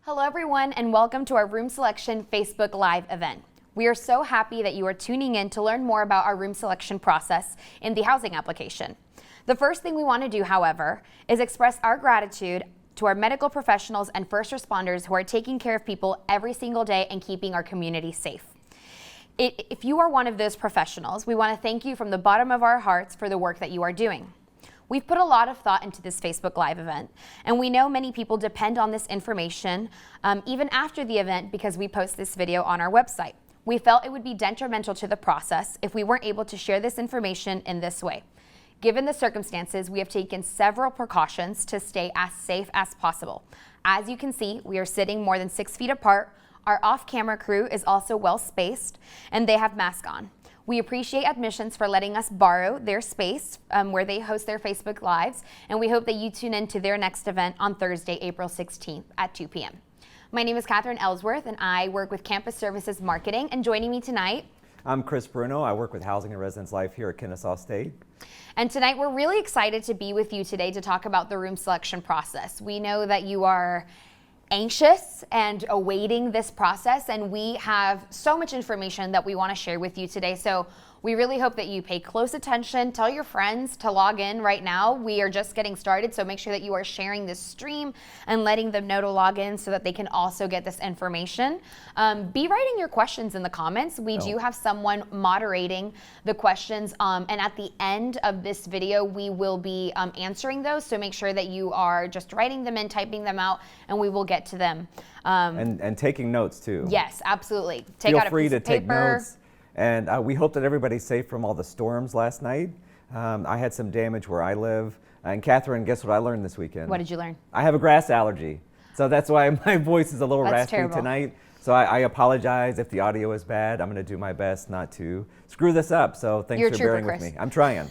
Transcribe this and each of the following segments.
Hello everyone and welcome to our Room Selection Facebook Live event. We are so happy that you are tuning in to learn more about our room selection process in the housing application. The first thing we want to do, however, is express our gratitude to our medical professionals and first responders who are taking care of people every single day and keeping our community safe. If you are one of those professionals, we want to thank you from the bottom of our hearts for the work that you are doing. We've put a lot of thought into this Facebook Live event, and we know many people depend on this information even after the event because we post this video on our website. We felt it would be detrimental to the process if we weren't able to share this information in this way. Given the circumstances, we have taken several precautions to stay as safe as possible. As you can see, we are sitting more than 6 feet apart. Our off-camera crew is also well spaced, and they have masks on. We appreciate Admissions for letting us borrow their space where they host their Facebook Lives, and we hope that you tune in to their next event on Thursday, April 16th at 2 p.m. My name is Catherine Ellsworth, and I work with Campus Services Marketing, and joining me tonight, I'm Chris Bruno. I work with Housing and Residence Life here at Kennesaw State. And tonight we're really excited to be with you today to talk about the room selection process. We know that you are anxious and awaiting this process, and we have so much information that we want to share with you today. So we really hope that you pay close attention. Tell your friends to log in right now. We are just getting started, so make sure that you are sharing this stream and letting them know to log in so that they can also get this information. Be writing your questions in the comments. We do have someone moderating the questions, and at the end of this video, we will be answering those. So make sure that you are just writing them in, typing them out, and we will get to them. And taking notes too. Yes, absolutely. Feel free to take notes. And we hope that everybody's safe from all the storms last night. I had some damage where I live. And Catherine, guess what I learned this weekend? What did you learn? I have a grass allergy. So that's why my voice is a little raspy tonight. So I apologize if the audio is bad. I'm going to do my best not to screw this up. So thanks for bearing with me. I'm trying.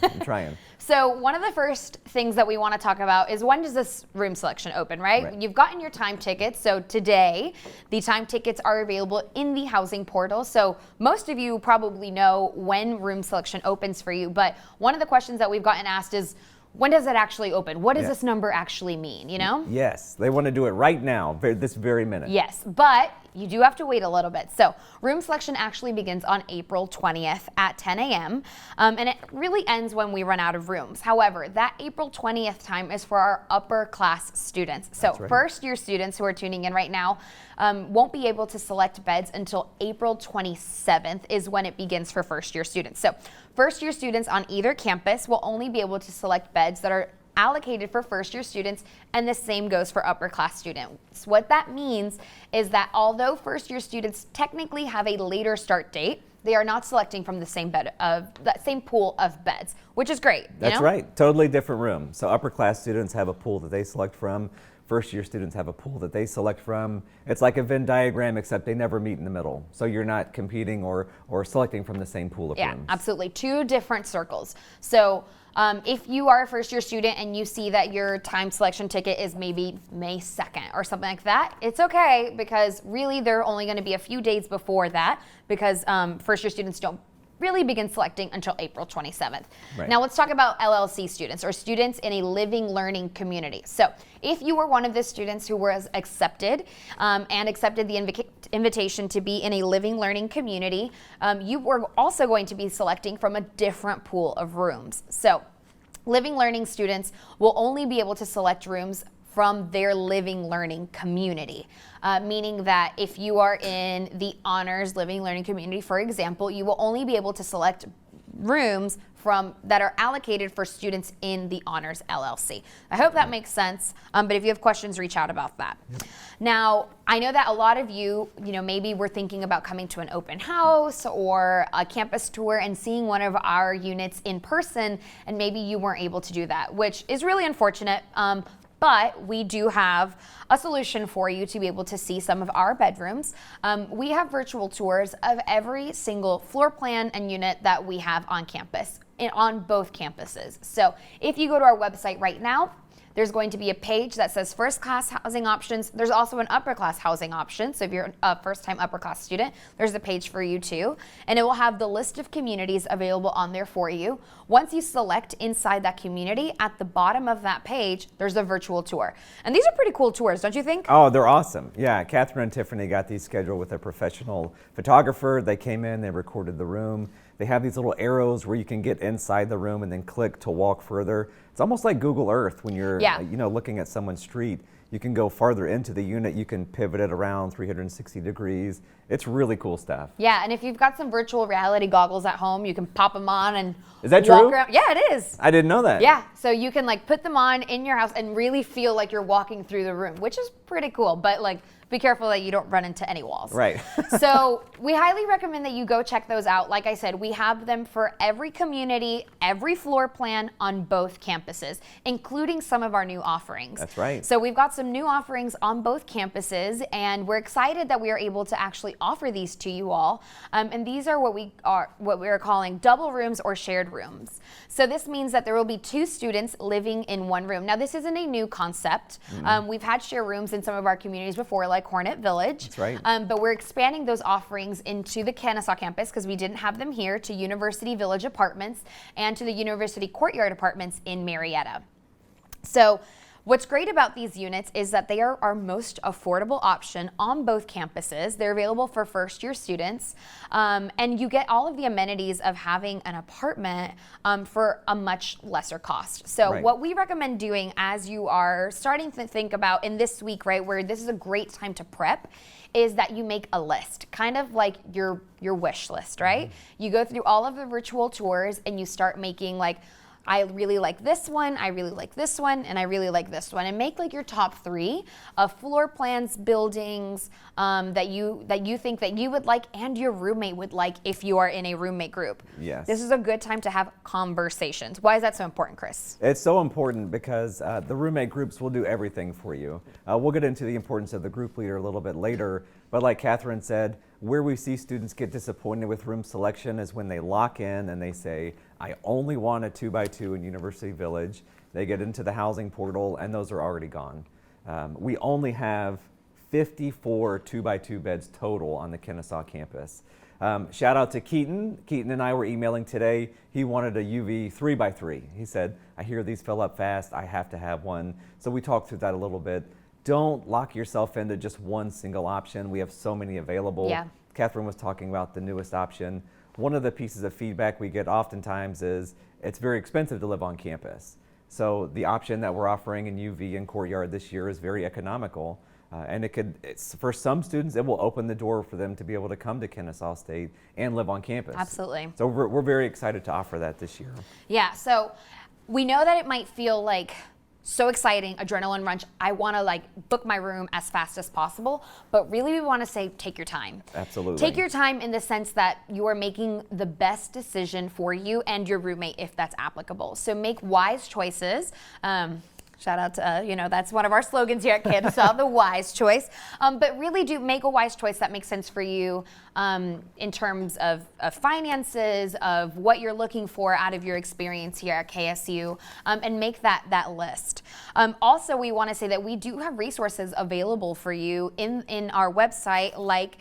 So one of the first things that we want to talk about is, when does this room selection open, right? You've gotten your time tickets. So today, the time tickets are available in the housing portal. So most of you probably know when room selection opens for you. But one of the questions that we've gotten asked is, when does it actually open? What does this number actually mean, you know? Yes, they want to do it right now, this very minute. Yes, but you do have to wait a little bit. So room selection actually begins on April 20th at 10 a.m. And it really ends when we run out of rooms. However, that April 20th time is for our upper class students. So first year students who are tuning in right now won't be able to select beds until April 27th is when it begins for first year students. So first year students on either campus will only be able to select beds that are allocated for first year students, and the same goes for upper class students. What that means is that although first year students technically have a later start date, they are not selecting from the same pool of beds, which is great. That's right. Totally different room. So upper class students have a pool that they select from. First year students have a pool that they select from. It's like a Venn diagram, except they never meet in the middle. So you're not competing or selecting from the same pool of rooms. Yeah, absolutely. Two different circles. So if you are a first year student and you see that your time selection ticket is maybe May 2nd or something like that, it's okay, because really they're only going to be a few days before that, because first year students don't really begin selecting until April 27th. Now let's talk about LLC students, or students in a living learning community. So if you were one of the students who was accepted and accepted the invitation to be in a living learning community, you were also going to be selecting from a different pool of rooms. So living learning students will only be able to select rooms from their living learning community, meaning that if you are in the honors living learning community, for example, you will only be able to select rooms that are allocated for students in the honors LLC. I hope that makes sense, but if you have questions, reach out about that. Now, I know that a lot of you, maybe we're thinking about coming to an open house or a campus tour and seeing one of our units in person, and maybe you weren't able to do that, which is really unfortunate. But we do have a solution for you to be able to see some of our bedrooms. We have virtual tours of every single floor plan and unit that we have on campus, on both campuses. So if you go to our website right now, There's going to be a page that says first class housing options. There's also an upper class housing option. So if you're a first time upper class student, there's a page for you too. And it will have the list of communities available on there for you. Once you select inside that community, at the bottom of that page, there's a virtual tour. And these are pretty cool tours, don't you think? Oh, they're awesome. Yeah, Catherine and Tiffany got these scheduled with a professional photographer. They came in, they recorded the room. They have these little arrows where you can get inside the room and then click to walk further. It's almost like Google Earth when you're looking at someone's street. You can go farther into the unit. You can pivot it around 360 degrees. It's really cool stuff. Yeah, and if you've got some virtual reality goggles at home, you can pop them on and is that walk true? around. Yeah, it is. I didn't know that. Yeah, so you can like put them on in your house and really feel like you're walking through the room, which is pretty cool. But like, be careful that you don't run into any walls. Right. So we highly recommend that you go check those out. Like I said, we have them for every community, every floor plan on both campuses, including some of our new offerings. That's right. So we've got some new offerings on both campuses, and we're excited that we are able to actually offer these to you all. And these are what we are calling double rooms or shared rooms. So this means that there will be 2 students living in one room. Now this isn't a new concept. We've had share rooms in some of our communities before, like Hornet Village. That's right. But we're expanding those offerings into the Kennesaw campus because we didn't have them here, to University Village Apartments and to the University Courtyard Apartments in Marietta. So what's great about these units is that they are our most affordable option on both campuses. They're available for first-year students, and you get all of the amenities of having an apartment for a much lesser cost. So what we recommend doing as you are starting to think about in this week, right, where this is a great time to prep, is that you make a list, kind of like your wish list, right? You go through all of the virtual tours and you start making like, I really like this one, I really like this one, and I really like this one. And make like your top 3 of floor plans, buildings that you think that you would like and your roommate would like if you are in a roommate group. Yes. This is a good time to have conversations. Why is that so important, Chris? It's so important because the roommate groups will do everything for you. We'll get into the importance of the group leader a little bit later, but like Catherine said, where we see students get disappointed with room selection is when they lock in and they say, I only want a 2x2 in University Village. They get into the housing portal and those are already gone. We only have 54 2x2 beds total on the Kennesaw campus. Shout out to Keaton. Keaton and I were emailing today. He wanted a UV 3x3. He said, I hear these fill up fast. I have to have one. So we talked through that a little bit. Don't lock yourself into just one single option. We have so many available. Yeah. Catherine was talking about the newest option. One of the pieces of feedback we get oftentimes is it's very expensive to live on campus. So the option that we're offering in UV and Courtyard this year is very economical. And for some students, it will open the door for them to be able to come to Kennesaw State and live on campus. Absolutely. So we're very excited to offer that this year. Yeah, so we know that it might feel like so exciting, adrenaline rush. I want to like book my room as fast as possible, but really we want to say take your time. Absolutely. Take your time in the sense that you are making the best decision for you and your roommate if that's applicable. So make wise choices. Shout out to, that's one of our slogans here at Kennesaw, the wise choice. But really do make a wise choice that makes sense for you in terms of finances, of what you're looking for out of your experience here at KSU, and make that list. Also, we want to say that we do have resources available for you in our website, like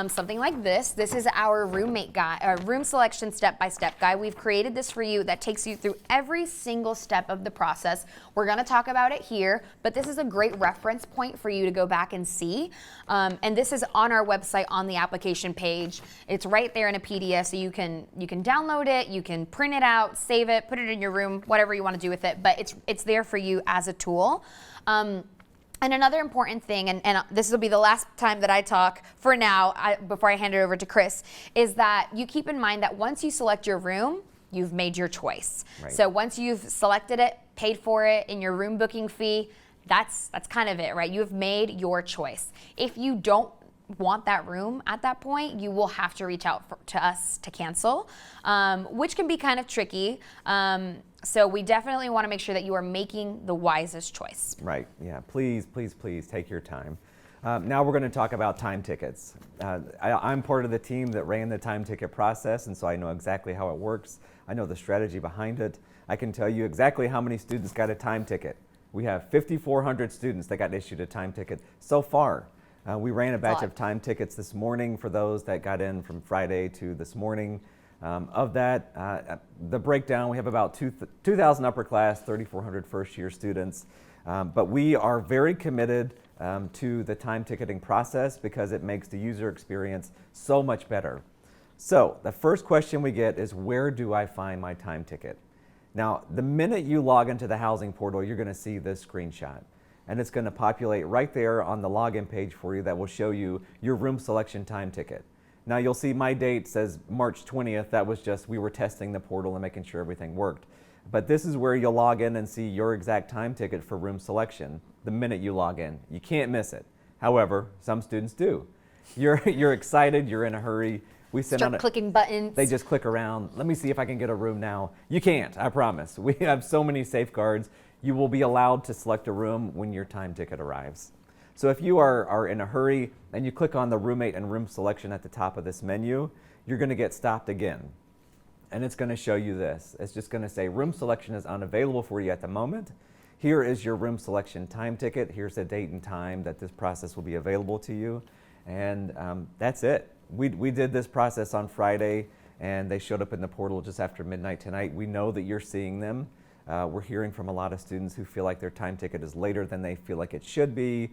something like this. This is our roommate guide, our room selection step-by-step guide. We've created this for you that takes you through every single step of the process. We're going to talk about it here, but this is a great reference point for you to go back and see. And this is on our website on the application page. It's right there in a PDF, so you can download it, you can print it out, save it, put it in your room, whatever you want to do with it. But it's there for you as a tool. And another important thing, and this will be the last time that I talk for now, before I hand it over to Chris, is that you keep in mind that once you select your room, you've made your choice. Right. So once you've selected it, paid for it in your room booking fee, that's kind of it, right? You have made your choice. If you don't want that room at that point, you will have to reach out to us to cancel, which can be kind of tricky. So we definitely want to make sure that you are making the wisest choice. Right, yeah, please take your time. Now we're going to talk about time tickets. I'm part of the team that ran the time ticket process, and so I know exactly how it works. I know the strategy behind it. I can tell you exactly how many students got a time ticket. We have 5,400 students that got issued a time ticket so far. We ran a batch of time tickets this morning for those that got in from Friday to this morning. Of that, the breakdown, we have about 2,000 upper class, 3,400 first year students. But we are very committed to the time ticketing process because it makes the user experience so much better. So the first question we get is, where do I find my time ticket? Now, the minute you log into the housing portal, you're going to see this screenshot. And it's going to populate right there on the login page for you that will show you your room selection time ticket. Now you'll see my date says March 20th. That was just, we were testing the portal and making sure everything worked. But this is where you'll log in and see your exact time ticket for room selection the minute you log in. You can't miss it. However, some students do. You're excited, you're in a hurry. We send Start clicking buttons. They just click around. Let me see if I can get a room now. You can't, I promise. We have so many safeguards. You will be allowed to select a room when your time ticket arrives. So if you are in a hurry and you click on the roommate and room selection at the top of this menu, you're going to get stopped again. And it's going to show you this. It's just going to say room selection is unavailable for you at the moment. Here is your room selection time ticket. Here's the date and time that this process will be available to you. And that's it. We did this process on Friday and they showed up in the portal just after midnight tonight. We know that you're seeing them. We're hearing from a lot of students who feel like their time ticket is later than they feel like it should be.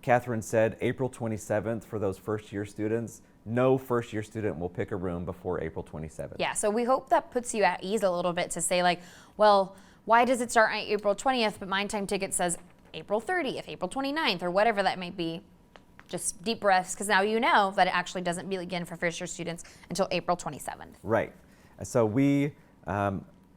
Catherine said April 27th for those first year students. No first year student will pick a room before April 27th. Yeah, so we hope that puts you at ease a little bit to say like, well, why does it start on April 20th, but my time ticket says April 30th, April 29th, or whatever that may be. Just deep breaths, because now you know that it actually doesn't begin for first year students until April 27th. Right. So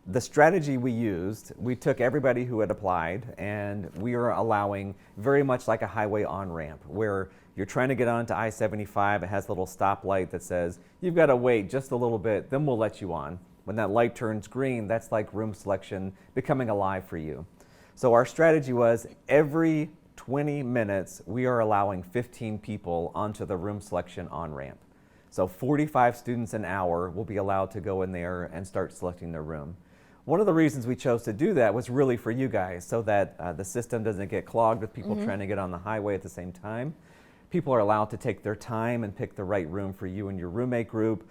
the strategy we used, we took everybody who had applied and we are allowing very much like a highway on-ramp where you're trying to get onto I-75, it has a little stoplight that says, you've got to wait just a little bit, then we'll let you on. When that light turns green, that's like room selection becoming alive for you. So our strategy was every 20 minutes, we are allowing 15 people onto the room selection on-ramp. So 45 students an hour will be allowed to go in there and start selecting their room. One of the reasons we chose to do that was really for you guys so that the system doesn't get clogged with people trying to get on the highway at the same time. People are allowed to take their time and pick the right room for you and your roommate group.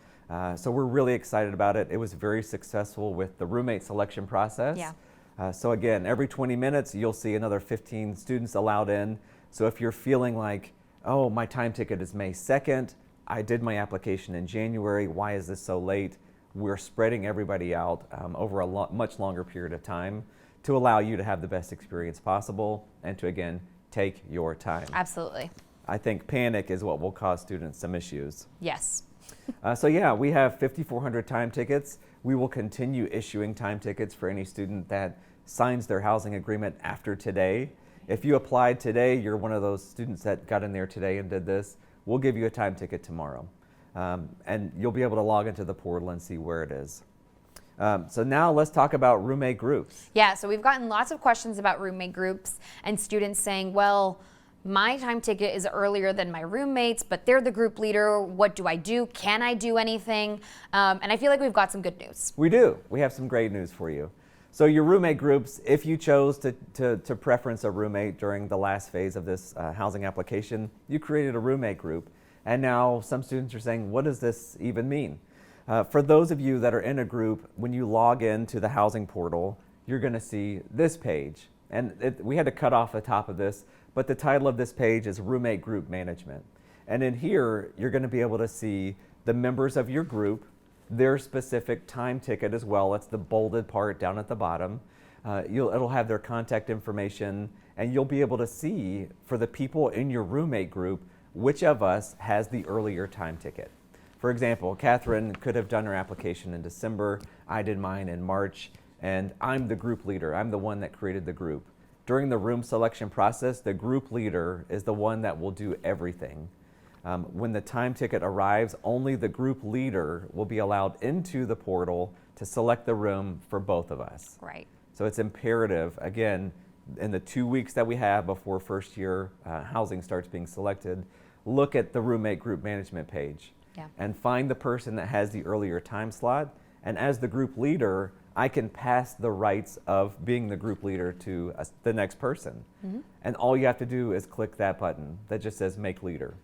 So we're really excited about it. It was very successful with the roommate selection process. Yeah. So again, every 20 minutes, you'll see another 15 students allowed in. So if you're feeling like, oh, my time ticket is May 2nd, I did my application in January, why is this so late? We're spreading everybody out over a much longer period of time to allow you to have the best experience possible and to, again, take your time. Absolutely. I think panic is what will cause students some issues. Yes. So yeah, we have 5,400 time tickets. We will continue issuing time tickets for any student that signs their housing agreement after today. If you applied today, you're one of those students that got in there today and did this, we'll give you a time ticket tomorrow. And you'll be able to log into the portal and see where it is. So now let's talk about roommate groups. Yeah, so we've gotten lots of questions about roommate groups and students saying, well, my time ticket is earlier than my roommates, but they're the group leader. What do I do? Can I do anything? And I feel like we've got some good news. We do. We have some great news for you. So your roommate groups, if you chose to preference a roommate during the last phase of this housing application, you created a roommate group. And now some students are saying, what does this even mean? For those of you that are in a group, when you log into the housing portal, you're going to see this page. And we had to cut off the top of this, but the title of this page is Roommate Group Management. And in here, you're going to be able to see the members of your group, their specific time ticket as well. It's the bolded part down at the bottom. It'll have their contact information, and you'll be able to see for the people in your roommate group which of us has the earlier time ticket. For example, Catherine could have done her application in December. I did mine in March, and I'm the group leader. I'm the one that created the group. During the room selection process, the group leader is the one that will do everything. When the time ticket arrives, only the group leader will be allowed into the portal to select the room for both of us. Right. So it's imperative, again, in the 2 weeks that we have before first year housing starts being selected, look at the roommate group management page. Yeah. And find the person that has the earlier time slot. And as the group leader, I can pass the rights of being the group leader to the next person. And all you have to do is click that button that just says make leader.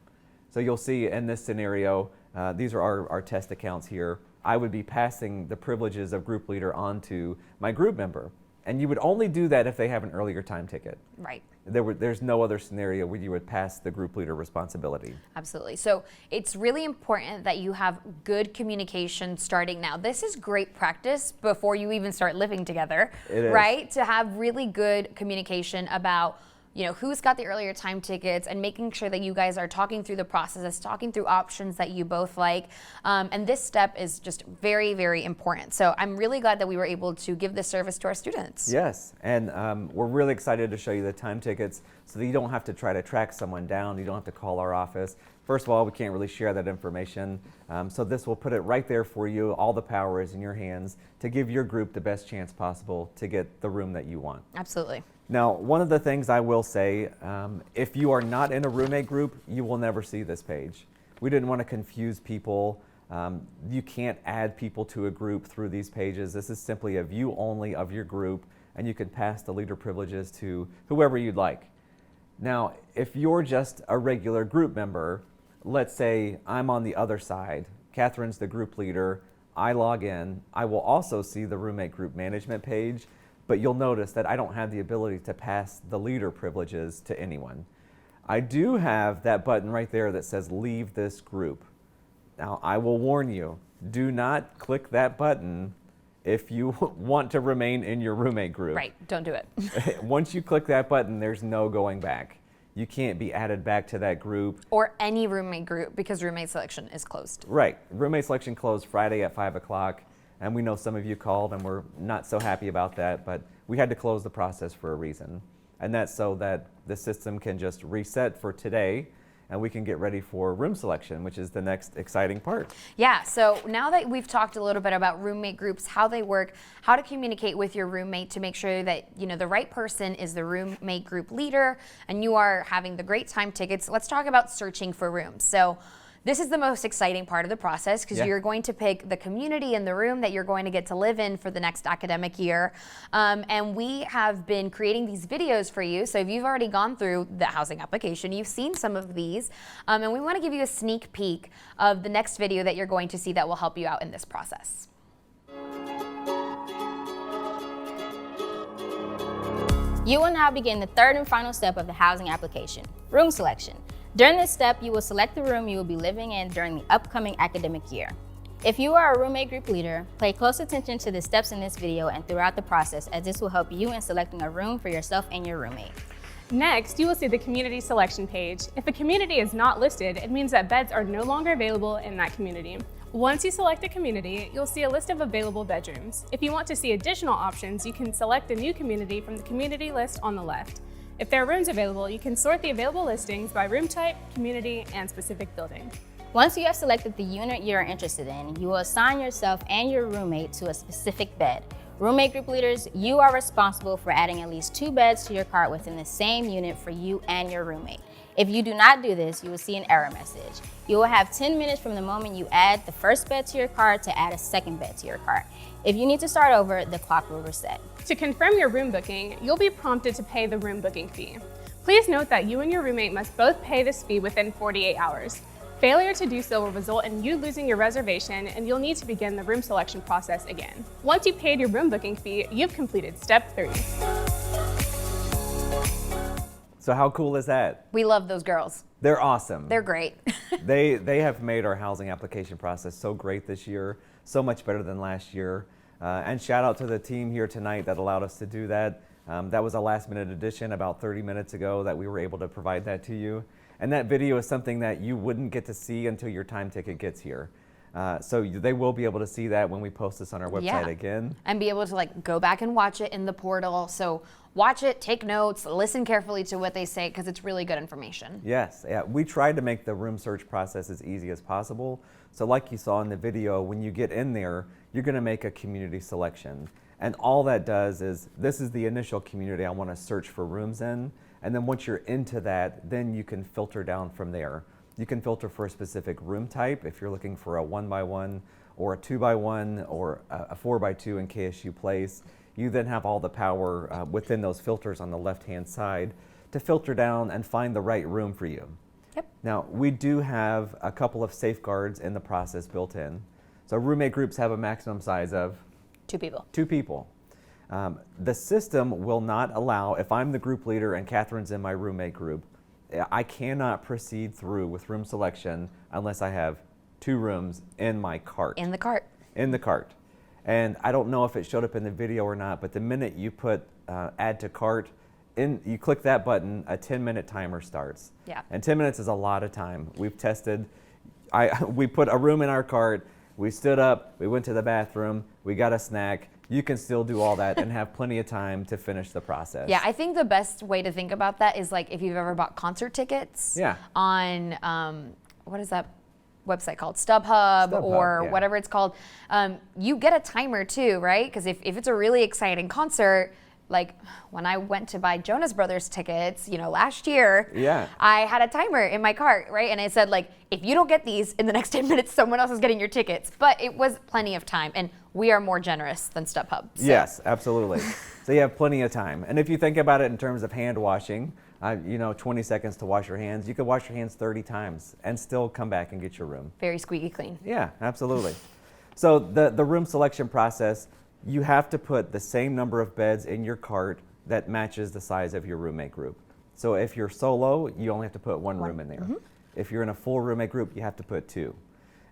So you'll see in this scenario, these are our test accounts here. I would be passing the privileges of group leader on to my group member. And you would only do that if they have an earlier time ticket. Right. There's no other scenario where you would pass the group leader responsibility. Absolutely. So it's really important that you have good communication starting now. This is great practice before you even start living together, right? To have really good communication about who's got the earlier time tickets and making sure that you guys are talking through the processes, talking through options that you both like. And this step is just very, very important. So I'm really glad that we were able to give this service to our students. Yes, and we're really excited to show you the time tickets so that you don't have to try to track someone down. You don't have to call our office. First of all, we can't really share that information. So this will put it right there for you. All the power is in your hands to give your group the best chance possible to get the room that you want. Absolutely. Now, one of the things I will say, if you are not in a roommate group, you will never see this page. We didn't want to confuse people. You can't add people to a group through these pages. This is simply a view only of your group, and you can pass the leader privileges to whoever you'd like. Now, if you're just a regular group member, let's say I'm on the other side, Catherine's the group leader, I log in, I will also see the roommate group management page, but you'll notice that I don't have the ability to pass the leader privileges to anyone. I do have that button right there that says leave this group. Now, I will warn you, do not click that button if you want to remain in your roommate group. Right, don't do it. Once you click that button, there's no going back. You can't be added back to that group. Or any roommate group because roommate selection is closed. Right, roommate selection closed Friday at 5 o'clock. And we know some of you called and we're not so happy about that, but we had to close the process for a reason. And that's so that the system can just reset for today and we can get ready for room selection, which is the next exciting part. Yeah, so now that we've talked a little bit about roommate groups, how they work, how to communicate with your roommate to make sure that the right person is the roommate group leader and you are having the great time tickets, let's talk about searching for rooms. So this is the most exciting part of the process because you're going to pick the community and the room that you're going to get to live in for the next academic year. And we have been creating these videos for you. So if you've already gone through the housing application, you've seen some of these. And we want to give you a sneak peek of the next video that you're going to see that will help you out in this process. You will now begin the third and final step of the housing application, room selection. During this step, you will select the room you will be living in during the upcoming academic year. If you are a roommate group leader, pay close attention to the steps in this video and throughout the process, as this will help you in selecting a room for yourself and your roommate. Next, you will see the community selection page. If a community is not listed, it means that beds are no longer available in that community. Once you select a community, you'll see a list of available bedrooms. If you want to see additional options, you can select a new community from the community list on the left. If there are rooms available, you can sort the available listings by room type, community, and specific building. Once you have selected the unit you are interested in, you will assign yourself and your roommate to a specific bed. Roommate group leaders, you are responsible for adding at least 2 beds to your cart within the same unit for you and your roommate. If you do not do this, you will see an error message. You will have 10 minutes from the moment you add the first bed to your cart to add a second bed to your cart. If you need to start over, the clock will reset. To confirm your room booking, you'll be prompted to pay the room booking fee. Please note that you and your roommate must both pay this fee within 48 hours. Failure to do so will result in you losing your reservation and you'll need to begin the room selection process again. Once you've paid your room booking fee, you've completed step 3. So how cool is that? We love those girls. They're awesome. They're great. They have made our housing application process so great this year, so much better than last year. And shout out to the team here tonight that allowed us to do that. That was a last minute addition about 30 minutes ago that we were able to provide that to you. And that video is something that you wouldn't get to see until your time ticket gets here. So they will be able to see that when we post this on our website again. And be able to go back and watch it in the portal. So watch it, take notes, listen carefully to what they say because it's really good information. Yes, we tried to make the room search process as easy as possible. So like you saw in the video, when you get in there, you're gonna make a community selection. And all that does is, this is the initial community I wanna search for rooms in. And then once you're into that, then you can filter down from there. You can filter for a specific room type if you're looking for a 1x1 or a 2x1 or a 4x2 in KSU Place, you then have all the power within those filters on the left-hand side to filter down and find the right room for you. Yep. Now, we do have a couple of safeguards in the process built in. So roommate groups have a maximum size of 2 people. 2 people. The system will not allow, if I'm the group leader and Catherine's in my roommate group, I cannot proceed through with room selection unless I have 2 rooms in my cart. In the cart. In the cart. And I don't know if it showed up in the video or not, but the minute you put add to cart, you click that button, a 10-minute timer starts. Yeah. And 10 minutes is a lot of time. We've tested, we put a room in our cart, we stood up, we went to the bathroom, we got a snack. You can still do all that and have plenty of time to finish the process. Yeah, I think the best way to think about that is like if you've ever bought concert tickets on, what is that website called? StubHub or yeah. whatever it's called. You get a timer too, right? Because if it's a really exciting concert, like when I went to buy Jonas Brothers tickets, last year, I had a timer in my cart, right? And it said like, if you don't get these in the next 10 minutes, someone else is getting your tickets. But it was plenty of time, and we are more generous than StubHub. So. Yes, absolutely. So you have plenty of time. And if you think about it in terms of hand washing, 20 seconds to wash your hands, you could wash your hands 30 times and still come back and get your room. Very squeaky clean. Yeah, absolutely. So the room selection process, you have to put the same number of beds in your cart that matches the size of your roommate group. So if you're solo, you only have to put 1 room in there. Mm-hmm. If you're in a full roommate group, you have to put 2.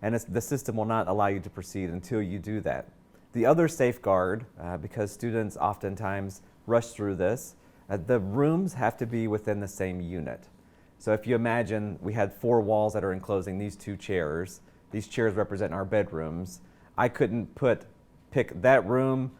And the system will not allow you to proceed until you do that. The other safeguard, because students oftentimes rush through this, the rooms have to be within the same unit. So if you imagine we had 4 walls that are enclosing these 2 chairs, these chairs represent our bedrooms. I couldn't pick that room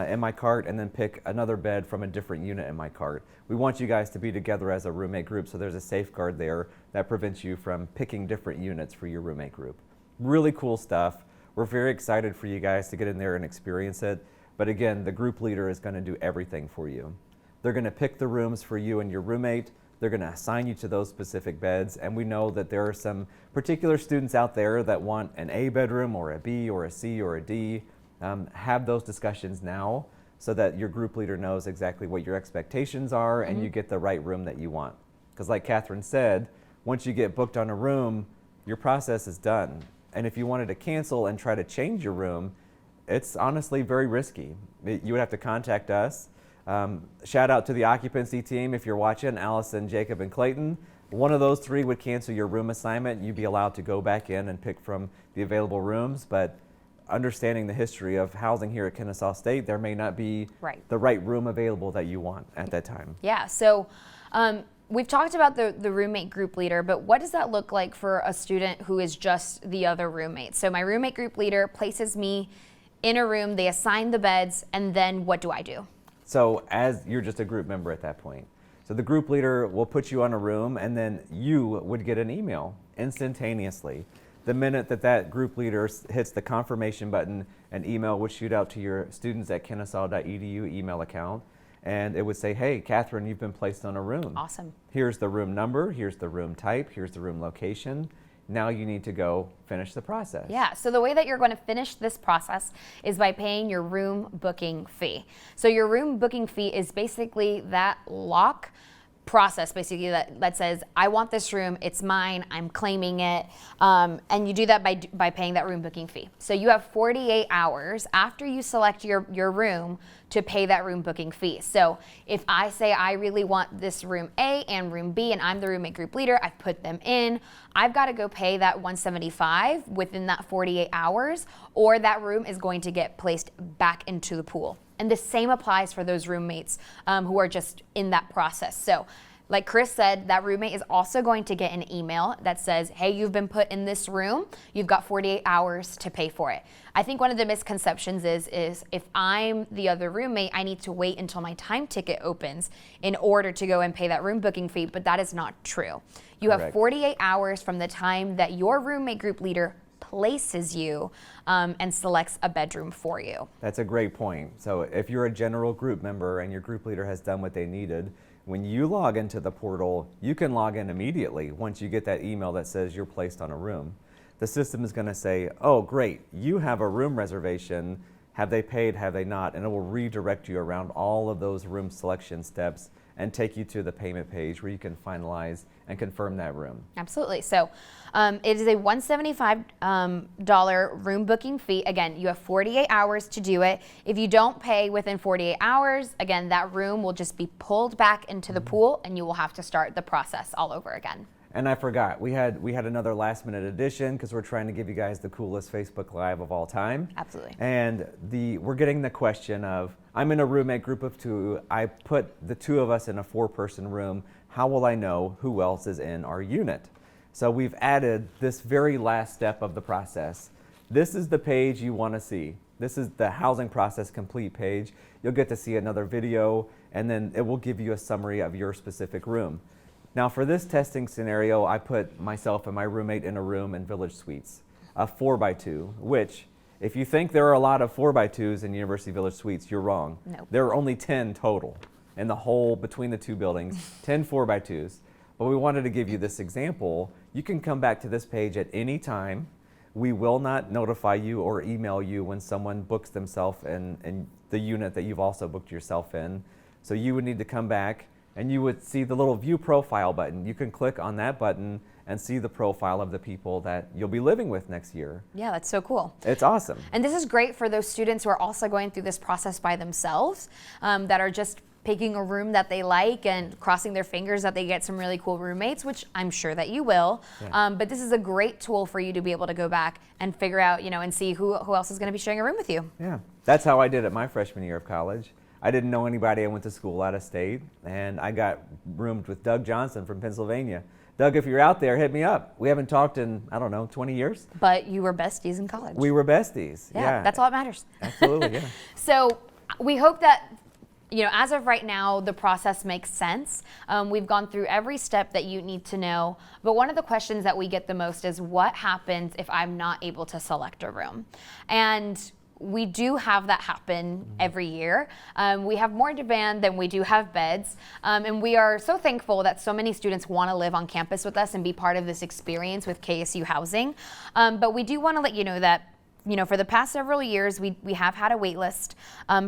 in my cart and then pick another bed from a different unit in my cart. We want you guys to be together as a roommate group, so there's a safeguard there that prevents you from picking different units for your roommate group. Really cool stuff. We're very excited for you guys to get in there and experience it. But again, the group leader is going to do everything for you. They're going to pick the rooms for you and your roommate. They're going to assign you to those specific beds. And we know that there are some particular students out there that want an A bedroom or a B or a C or a D. Have those discussions now so that your group leader knows exactly what your expectations are and you get the right room that you want. Because like Catherine said, once you get booked on a room, your process is done. And if you wanted to cancel and try to change your room, it's honestly very risky. You would have to contact us. Shout out to the occupancy team if you're watching, Allison, Jacob, and Clayton. One of those 3 would cancel your room assignment. You'd be allowed to go back in and pick from the available rooms. But understanding the history of housing here at Kennesaw State, there may not be the right room available that you want at that time. Yeah, so we've talked about the roommate group leader, but what does that look like for a student who is just the other roommate? So my roommate group leader places me in a room, they assign the beds, and then what do I do? So as you're just a group member at that point. So the group leader will put you on a room, and then you would get an email instantaneously. The minute that group leader hits the confirmation button, an email would shoot out to your students at kennesaw.edu email account, and it would say, hey, Catherine, you've been placed on a room. Awesome. Here's the room number, here's the room type, here's the room location. Now you need to go finish the process. Yeah, so the way that you're going to finish this process is by paying your room booking fee. So your room booking fee is basically that lock process basically that says, I want this room, it's mine, I'm claiming it, and you do that by paying that room booking fee. So you have 48 hours after you select your room to pay that room booking fee. So if I say I really want this room A and room B and I'm the roommate group leader, I've put them in, I've got to go pay that $175 within that 48 hours, or that room is going to get placed back into the pool. And the same applies for those roommates who are just in that process. So like Chris said, that roommate is also going to get an email that says, hey, you've been put in this room. You've got 48 hours to pay for it. I think one of the misconceptions is if I'm the other roommate, I need to wait until my time ticket opens in order to go and pay that room booking fee, but that is not true. You Correct. have 48 hours from the time that your roommate group leader places you and selects a bedroom for you. That's a great point. So if you're a general group member and your group leader has done what they needed, when you log into the portal, you can log in immediately once you get that email that says you're placed on a room. the system is going to say, oh, great, you have a room reservation. Have they paid? Have they not? And it will redirect you around all of those room selection steps and take you to the payment page where you can finalize and confirm that room. Absolutely. So it is a $175 room booking fee. Again, you have 48 hours to do it. If you don't pay within 48 hours, again, that room will just be pulled back into the pool and you will have to start the process all over again. And I forgot, we had another last minute addition because we're trying to give you guys the coolest Facebook Live of all time. Absolutely. And we're getting the question of, I'm in a roommate group of 2. I put the 2 of us in a 4-person room. How will I know who else is in our unit? So we've added this very last step of the process. This is the page you want to see. This is the housing process complete page. You'll get to see another video, and then it will give you a summary of your specific room. Now for this testing scenario, I put myself and my roommate in a room in Village Suites, a 4x2, which if you think there are a lot of 4x2s in University Village Suites, you're wrong. Nope. There are only 10 total in the whole, between the 2 buildings, 10 4x2s. But we wanted to give you this example. You can come back to this page at any time. We will not notify you or email you when someone books themselves in the unit that you've also booked yourself in. So you would need to come back and you would see the little view profile button. You can click on that button and see the profile of the people that you'll be living with next year. Yeah, that's so cool. It's awesome. And this is great for those students who are also going through this process by themselves, that are just picking a room that they like and crossing their fingers that they get some really cool roommates, which I'm sure that you will. Yeah. But this is a great tool for you to be able to go back and figure out, and see who else is going to be sharing a room with you. Yeah, that's how I did it my freshman year of college. I didn't know anybody. I went to school out of state, and I got roomed with Doug Johnson from Pennsylvania. Doug, if you're out there, hit me up. We haven't talked in, 20 years. But you were besties in college. We were besties. Yeah, that's all that matters. Absolutely, yeah. So we hope that, as of right now, the process makes sense. We've gone through every step that you need to know. But one of the questions that we get the most is, what happens if I'm not able to select a room? And we do have that happen every year. We have more demand than we do have beds. And we are so thankful that so many students want to live on campus with us and be part of this experience with KSU Housing. But we do want to let you know that, for the past several years, we have had a wait list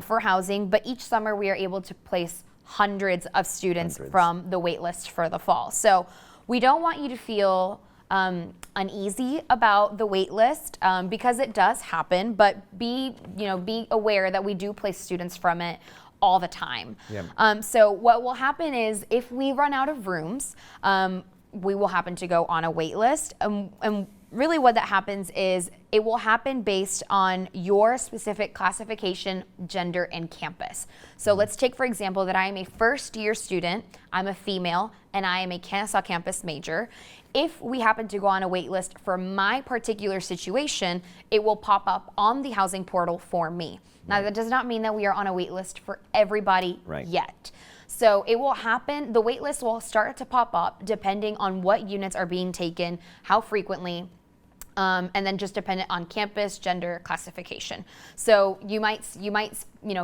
for housing, but each summer we are able to place hundreds of students from the wait list for the fall. So we don't want you to feel uneasy about the wait list, because it does happen, but be aware that we do place students from it all the time. Yeah. So what will happen is, if we run out of rooms, we will happen to go on a wait list. And really what that happens is, it will happen based on your specific classification, gender, and campus. So let's take, for example, that I am a first-year student, I'm a female, and I am a Kennesaw campus major. If we happen to go on a wait list for my particular situation, it will pop up on the housing portal for me. Now, that does not mean that we are on a wait list for everybody yet. So it will happen, the wait list will start to pop up depending on what units are being taken, how frequently, and then just dependent on campus, gender, classification. So you might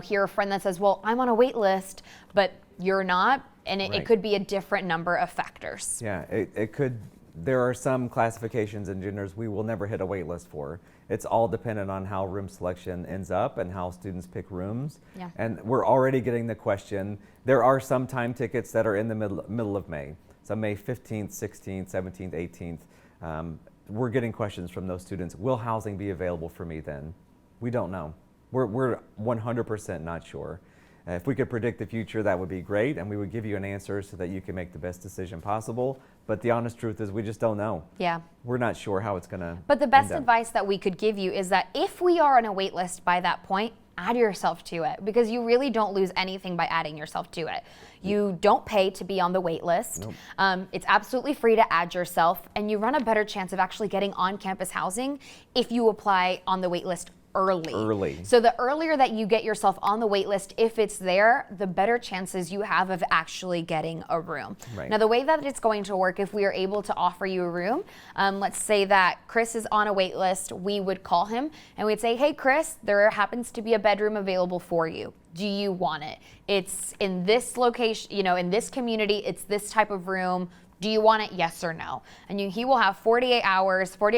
hear a friend that says, well, I'm on a wait list, but you're not, and it could be a different number of factors. Yeah, it could. There are some classifications and genders we will never hit a wait list for. It's all dependent on how room selection ends up and how students pick rooms. Yeah. And we're already getting the question. There are some time tickets that are in the middle of May. So May 15th, 16th, 17th, 18th. We're getting questions from those students. Will housing be available for me then? We don't know. We're 100% not sure. If we could predict the future, that would be great, and we would give you an answer so that you can make the best decision possible. But the honest truth is, we just don't know. Yeah. We're not sure how it's going to. But the best advice that we could give you is that if we are on a wait list by that point, add yourself to it, because you really don't lose anything by adding yourself to it. You don't pay to be on the wait list. Nope. It's absolutely free to add yourself, and you run a better chance of actually getting on-campus housing if you apply on the wait list early. So the earlier that you get yourself on the wait list, if it's there, the better chances you have of actually getting a room. Right. Now, the way that it's going to work, if we are able to offer you a room, let's say that Chris is on a wait list, we would call him and we'd say, hey, Chris, there happens to be a bedroom available for you. Do you want it? It's in this location, in this community, it's this type of room. Do you want it? Yes or no? And he will have 48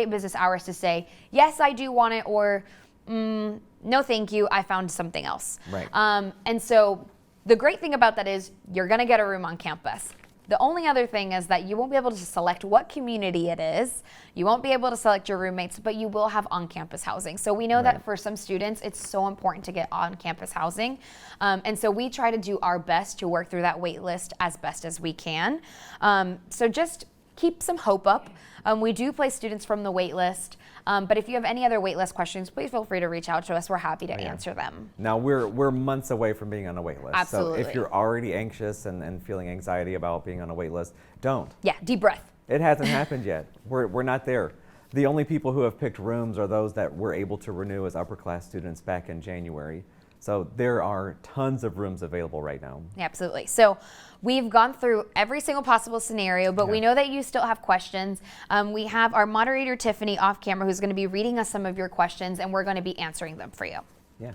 business hours to say, yes, I do want it, or no, thank you, I found something else. Right. And so the great thing about that is you're going to get a room on campus. The only other thing is that you won't be able to select what community it is. You won't be able to select your roommates, but you will have on-campus housing. So we know that for some students, it's so important to get on-campus housing. And so we try to do our best to work through that wait list as best as we can. So just keep some hope up. We do place students from the wait list. But if you have any other waitlist questions, please feel free to reach out to us. We're happy to answer them. Now, we're months away from being on a wait list. Absolutely. So if you're already anxious and feeling anxiety about being on a wait list, don't. Yeah, deep breath. It hasn't happened yet. We're not there. The only people who have picked rooms are those that were able to renew as upper class students back in January. So there are tons of rooms available right now. Yeah, absolutely. So we've gone through every single possible scenario, but we know that you still have questions. We have our moderator, Tiffany, off camera, who's going to be reading us some of your questions, and we're going to be answering them for you. Yeah.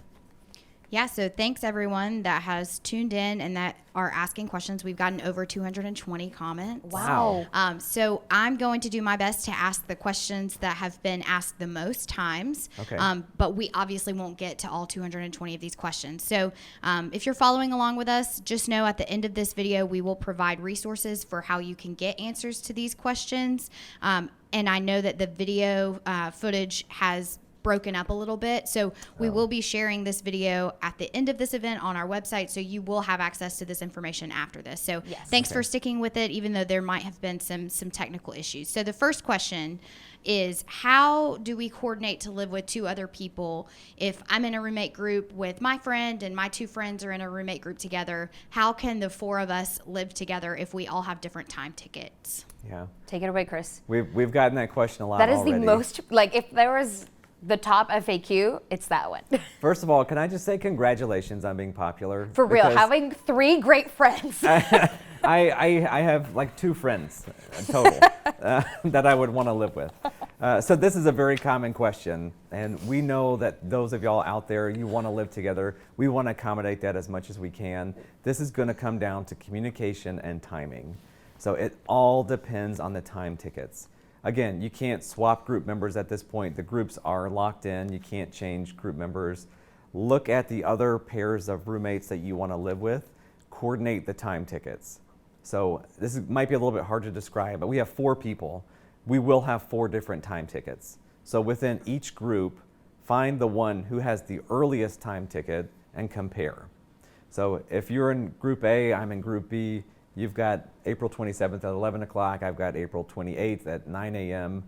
Yeah, so thanks everyone that has tuned in and that are asking questions. We've gotten over 220 comments. Wow. So I'm going to do my best to ask the questions that have been asked the most times. Okay. But we obviously won't get to all 220 of these questions. So if you're following along with us, just know at the end of this video, we will provide resources for how you can get answers to these questions. And I know that the video footage has broken up a little bit. So we will be sharing this video at the end of this event on our website. So you will have access to this information after this. So thanks for sticking with it, even though there might have been some technical issues. So the first question is, how do we coordinate to live with two other people? If I'm in a roommate group with my friend and my two friends are in a roommate group together, how can the four of us live together if we all have different time tickets? Yeah. Take it away, Chris. We've gotten that question a lot That is already. the most, like, if there was the top FAQ, it's that one. First of all, can I just say congratulations on being popular? For real, Because having 3 great friends. I have like 2 friends total that I would want to live with. So this is a very common question, and we know that those of y'all out there, you want to live together. We want to accommodate that as much as we can. This is going to come down to communication and timing. So it all depends on the time tickets. Again, you can't swap group members at this point. The groups are locked in. You can't change group members. Look at the other pairs of roommates that you want to live with. Coordinate the time tickets. So might be a little bit hard to describe, but we have 4 people. We will have 4 different time tickets. So within each group, find the one who has the earliest time ticket and compare. So if you're in group A, I'm in group B, you've got April 27th at 11 o'clock. I've got April 28th at 9 a.m.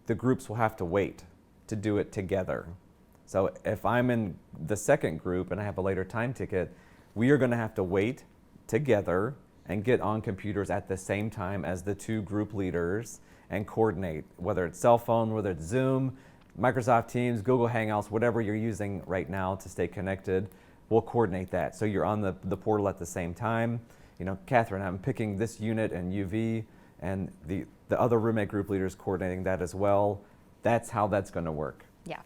The groups will have to wait to do it together. So if I'm in the second group and I have a later time ticket, we are going to have to wait together and get on computers at the same time as the 2 group leaders and coordinate, whether it's cell phone, whether it's Zoom, Microsoft Teams, Google Hangouts, whatever you're using right now to stay connected. We'll coordinate that. So you're on the portal at the same time. You know, Catherine, I'm picking this unit and UV, and the other roommate group leaders coordinating that as well. That's how that's going to work. Yeah.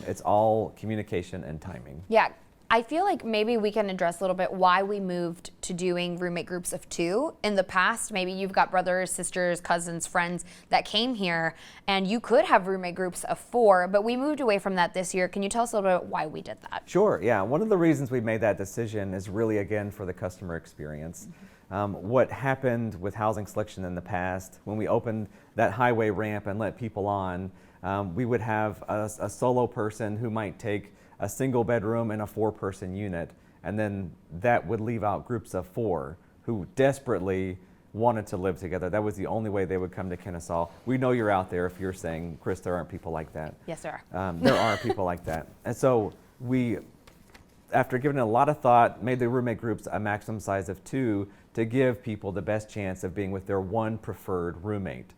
It's all communication and timing. Yeah. I feel like maybe we can address a little bit why we moved to doing roommate groups of 2. In the past, maybe you've got brothers, sisters, cousins, friends that came here, and you could have roommate groups of 4, but we moved away from that this year. Can you tell us a little bit why we did that? Sure, yeah. One of the reasons we made that decision is really, again, for the customer experience. What happened with housing selection in the past, when we opened that highway ramp and let people on, we would have a solo person who might take a single bedroom in a 4-person unit, and then that would leave out groups of 4 who desperately wanted to live together. That was the only way they would come to Kennesaw. We know you're out there if you're saying, Chris, there aren't people like that. Yes, there are. There are people like that. And so we, after giving it a lot of thought, made the roommate groups a maximum size of 2 to give people the best chance of being with their one preferred roommate.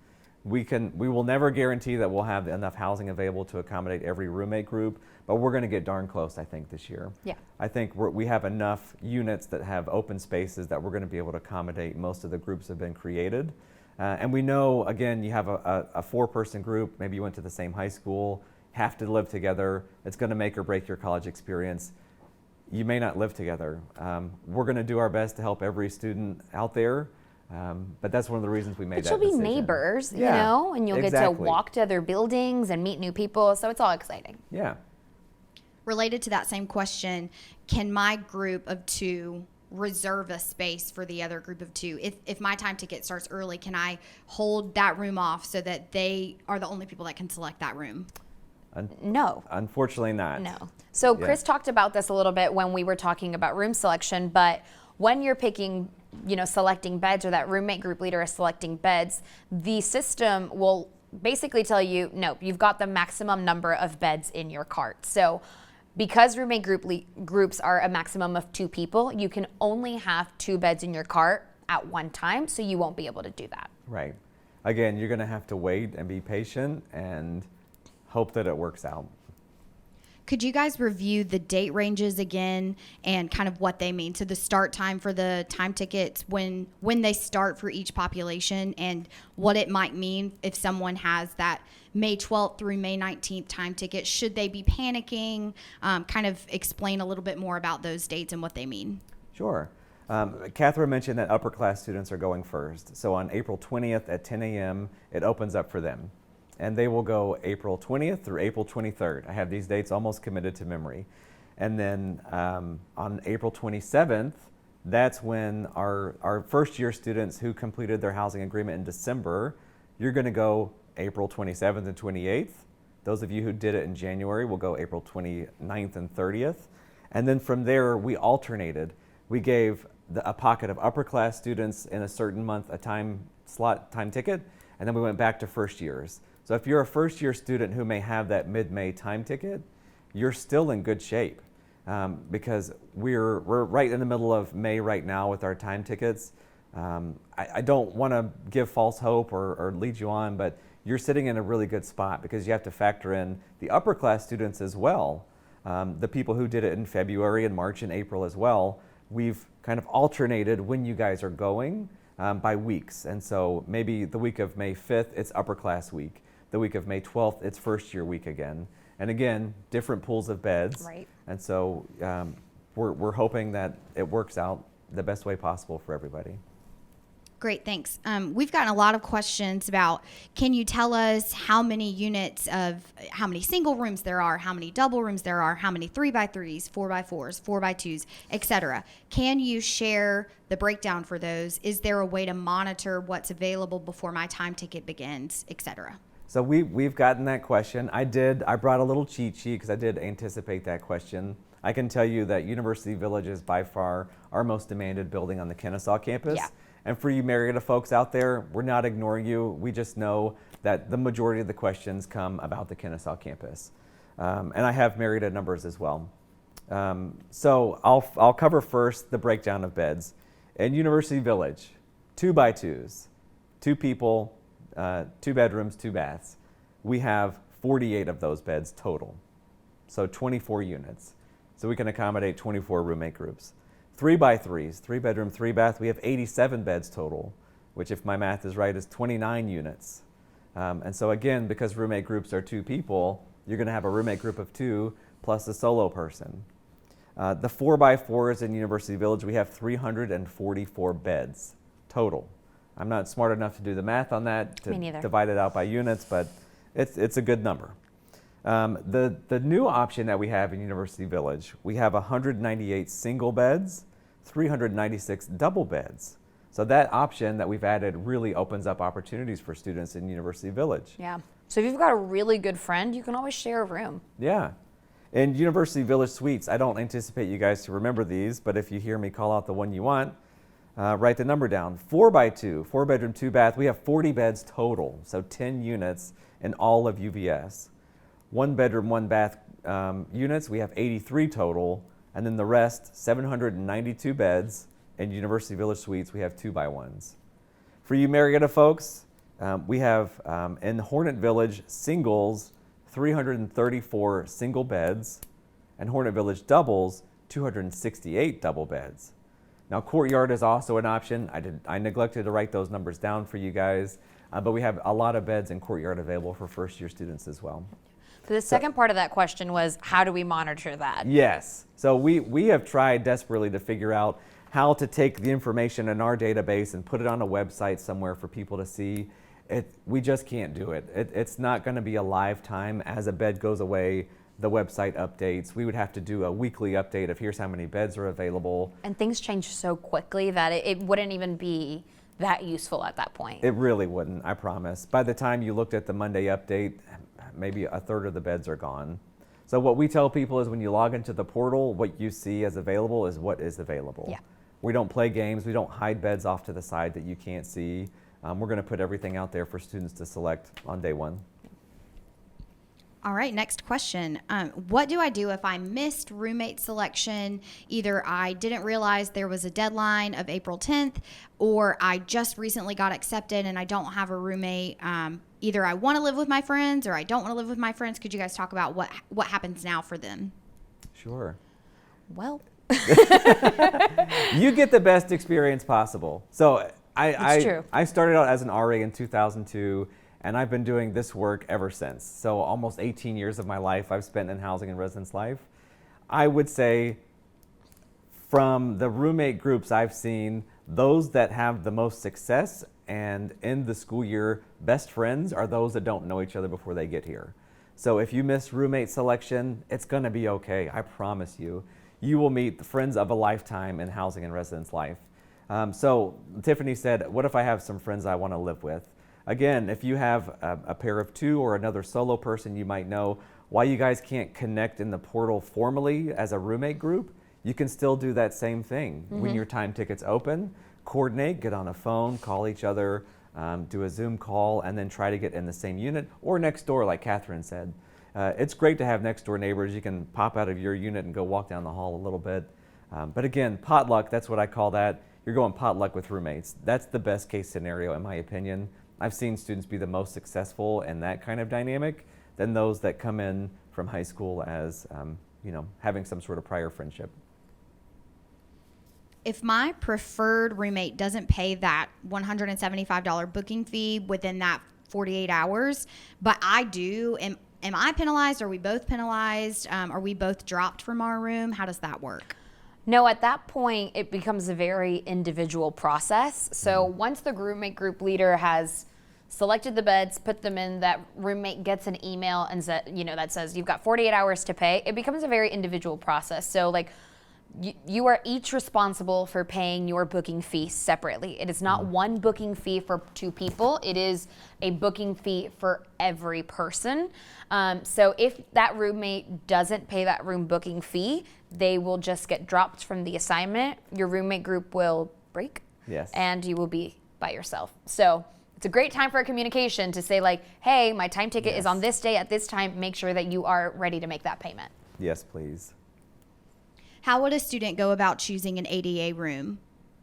We will never guarantee that we'll have enough housing available to accommodate every roommate group, but we're going to get darn close, I think, this year. Yeah. I think we have enough units that have open spaces that we're going to be able to accommodate most of the groups that have been created. And we know, again, you have a 4-person group, maybe you went to the same high school, have to live together. It's going to make or break your college experience. You may not live together. We're going to do our best to help every student out there. But that's one of the reasons we made But that you'll be decision. neighbors, you Yeah, know, and you'll get to exactly. walk to other buildings and meet new people. So it's all exciting. Yeah. Related to that same question, can my group of 2 reserve a space for the other group of 2? If my time ticket starts early, can I hold that room off so that they are the only people that can select that room? No. Unfortunately not. No. So Yeah. Chris talked about this a little bit when we were talking about room selection, but when you're picking, selecting beds, or that roommate group leader is selecting beds, the system will basically tell you, nope, you've got the maximum number of beds in your cart. So because roommate groups are a maximum of 2 people, you can only have 2 beds in your cart at one time, so you won't be able to do that. Right. Again, you're going to have to wait and be patient and hope that it works out. Could you guys review the date ranges again and kind of what they mean? So the start time for the time tickets, when they start for each population, and what it might mean if someone has that May 12th through May 19th time ticket. Should they be panicking? Kind of explain a little bit more about those dates and what they mean. Sure. Catherine mentioned that upper class students are going first. So on April 20th at 10 a.m., it opens up for them. And they will go April 20th through April 23rd. I have these dates almost committed to memory. And then on April 27th, that's when our first year students who completed their housing agreement in December, you're going to go April 27th and 28th. Those of you who did it in January will go April 29th and 30th. And then from there, we alternated. We gave a pocket of upper class students in a certain month a time ticket, and then we went back to first years. So if you're a first year student who may have that mid-May time ticket, you're still in good shape because we're right in the middle of May right now with our time tickets. I don't want to give false hope or lead you on, but you're sitting in a really good spot because you have to factor in the upper class students as well. The people who did it in February and March and April as well. We've kind of alternated when you guys are going by weeks. And so maybe the week of May 5th, it's upper class week. The week of May 12th, it's first year week again. And again, different pools of beds. Right. And so we're hoping that it works out the best way possible for everybody. Great, thanks. We've gotten a lot of questions about, can you tell us how many units of, how many single rooms there are, how many double rooms there are, how many 3x3s, 4x4s, 4x2s, etc. Can you share the breakdown for those? Is there a way to monitor what's available before my time ticket begins, etc.? So we've gotten that question. I brought a little cheat sheet because I did anticipate that question. I can tell you that University Village is by far our most demanded building on the Kennesaw campus. Yeah. And for you Marietta folks out there, we're not ignoring you. We just know that the majority of the questions come about the Kennesaw campus. And I have Marietta numbers as well. So I'll cover first the breakdown of beds. In University Village, 2x2s, 2 people, 2 bedrooms, 2 baths. We have 48 of those beds total. So 24 units. So we can accommodate 24 roommate groups. 3x3s, 3 bedroom, 3 bath, we have 87 beds total, which if my math is right is 29 units. And so again, because roommate groups are 2 people, you're gonna have a roommate group of 2 plus a solo person. The 4x4s in University Village, we have 344 beds total. I'm not smart enough to do the math on that, to Me neither. divide it out by units, but it's a good number. The new option that we have in University Village, we have 198 single beds, 396 double beds. So that option that we've added really opens up opportunities for students in University Village. Yeah. So if you've got a really good friend, you can always share a room. Yeah. In University Village Suites, I don't anticipate you guys to remember these, but if you hear me call out the one you want, write the number down. 4x2, 4 bedroom, 2 bath. We have 40 beds total, so 10 units in all of UVS. 1 bedroom, 1 bath units, we have 83 total, and then the rest, 792 beds. In University Village Suites, we have 2x1s. For you Marietta folks, we have in Hornet Village singles, 334 single beds, and Hornet Village doubles, 268 double beds. Now Courtyard is also an option. I neglected to write those numbers down for you guys, but we have a lot of beds in Courtyard available for first year students as well. So the second part of that question was, how do we monitor that? Yes. So we have tried desperately to figure out how to take the information in our database and put it on a website somewhere for people to see. We just can't do it. It's not going to be a live time. As a bed goes away, the website updates. We would have to do a weekly update of here's how many beds are available. And things change so quickly that it wouldn't even be that useful at that point. It really wouldn't, I promise. By the time you looked at the Monday update, maybe a third of the beds are gone. So what we tell people is when you log into the portal, what you see as available is what is available. Yeah. We don't play games. We don't hide beds off to the side that you can't see. We're going to put everything out there for students to select on day one. All right, next question. What do I do if I missed roommate selection? Either I didn't realize there was a deadline of April 10th, or I just recently got accepted and I don't have a roommate. Either I want to live with my friends or I don't want to live with my friends. Could you guys talk about what happens now for them? Sure. Well, You get the best experience possible. So It's true. I started out as an RA in 2002, and I've been doing this work ever since. So almost 18 years of my life I've spent in housing and residence life. I would say from the roommate groups I've seen, those that have the most success and in the school year best friends are those that don't know each other before they get here. So if you miss roommate selection, it's going to be okay. I promise you. You will meet the friends of a lifetime in housing and residence life. So Tiffany said, what if I have some friends I want to live with? Again, if you have a pair of two or another solo person you might know, why you guys can't connect in the portal formally as a roommate group, you can still do that same thing. When your time ticket's open, coordinate, get on a phone, call each other, do a Zoom call, and then try to get in the same unit or next door, like Catherine said. It's great to have next door neighbors. You can pop out of your unit and go walk down the hall a little bit. But again, potluck, that's what I call that. You're going potluck with roommates. That's the best case scenario, in my opinion. I've seen students be the most successful in that kind of dynamic than those that come in from high school as, having some sort of prior friendship. If my preferred roommate doesn't pay that $175 booking fee within that 48 hours, but I do, am I penalized? Are we both penalized? Are we both dropped from our room? How does that work? no, at that point, it becomes a very individual process. So once the roommate group leader has selected the beds, put them in, that roommate gets an email and that says you've got 48 hours to pay. It becomes a very individual process. So like you are each responsible for paying your booking fee separately. It is not one booking fee for two people. It is a booking fee for every person. So if that roommate doesn't pay that room booking fee, they will just get dropped from the assignment. Your roommate group will break. Yes. And you will be by yourself. So it's a great time for a communication to say like, hey, my time ticket is on this day at this time. Make sure that you are ready to make that payment. Yes, please. How would a student go about choosing an ADA room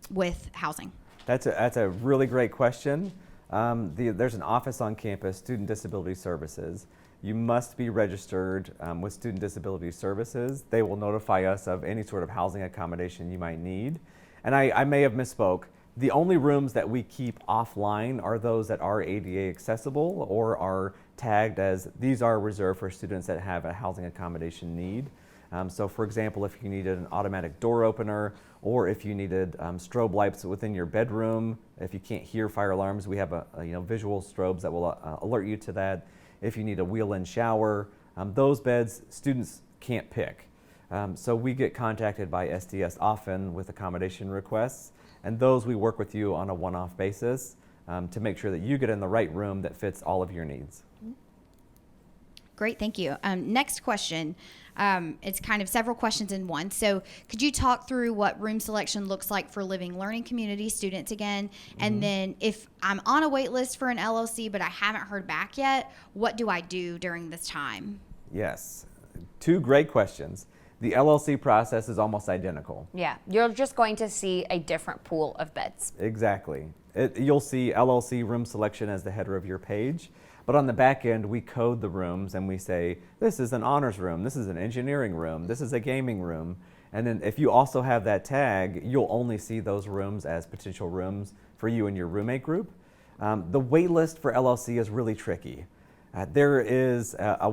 with housing? That's a really great question. There's an office on campus, Student Disability Services. You must be registered with Student Disability Services. They will notify us of any sort of housing accommodation you might need. And I may have misspoke. The only rooms that we keep offline are those that are ADA accessible or are tagged as these are reserved for students that have a housing accommodation need. So for example, if you needed an automatic door opener or if you needed strobe lights within your bedroom, if you can't hear fire alarms, we have visual strobes that will alert you to that. If you need a wheel-in shower, those beds students can't pick. So we get contacted by SDS often with accommodation requests, and those we work with you on a one-off basis to make sure that you get in the right room that fits all of your needs. Great, thank you. Next question. It's kind of several questions in one. So could you talk through what room selection looks like for Living Learning Community students again? And then if I'm on a wait list for an LLC, but I haven't heard back yet, what do I do during this time? Yes, two great questions. The LLC process is almost identical. Yeah, you're just going to see a different pool of beds. Exactly. You'll see LLC room selection as the header of your page. But on the back end, we code the rooms and we say, this is an honors room, this is an engineering room, this is a gaming room. And then if you also have that tag, you'll only see those rooms as potential rooms for you and your roommate group. The wait list for LLC is really tricky. There is a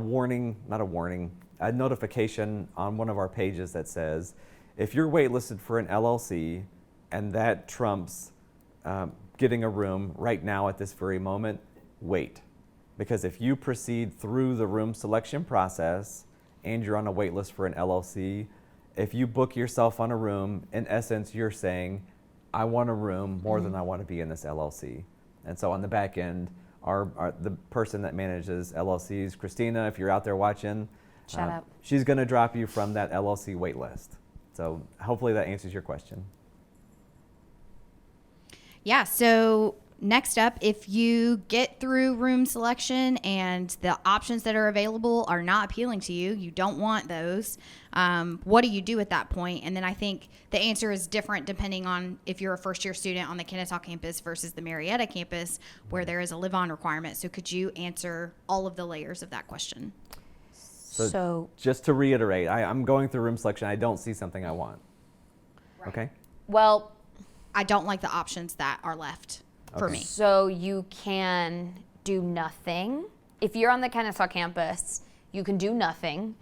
notification on one of our pages that says, if you're waitlisted for an LLC, and that trumps getting a room right now at this very moment, wait. Because if you proceed through the room selection process and you're on a wait list for an LLC, if you book yourself on a room, in essence, you're saying, I want a room more than I want to be in this LLC. And so on the back end, the person that manages LLCs, Christina, if you're out there watching, Shout out. she's going to drop you from that LLC wait list. So hopefully that answers your question. Yeah, so next up, if you get through room selection and the options that are available are not appealing to you, you don't want those, what do you do at that point? And then I think the answer is different depending on if you're a first-year student on the Kennesaw campus versus the Marietta campus, where there is a live-on requirement. So could you answer all of the layers of that question? So just to reiterate, I'm going through room selection. I don't see something I want. Right. Okay? well, I don't like the options that are left for Okay. me. so you can do nothing. If you're on the Kennesaw campus, you can do nothing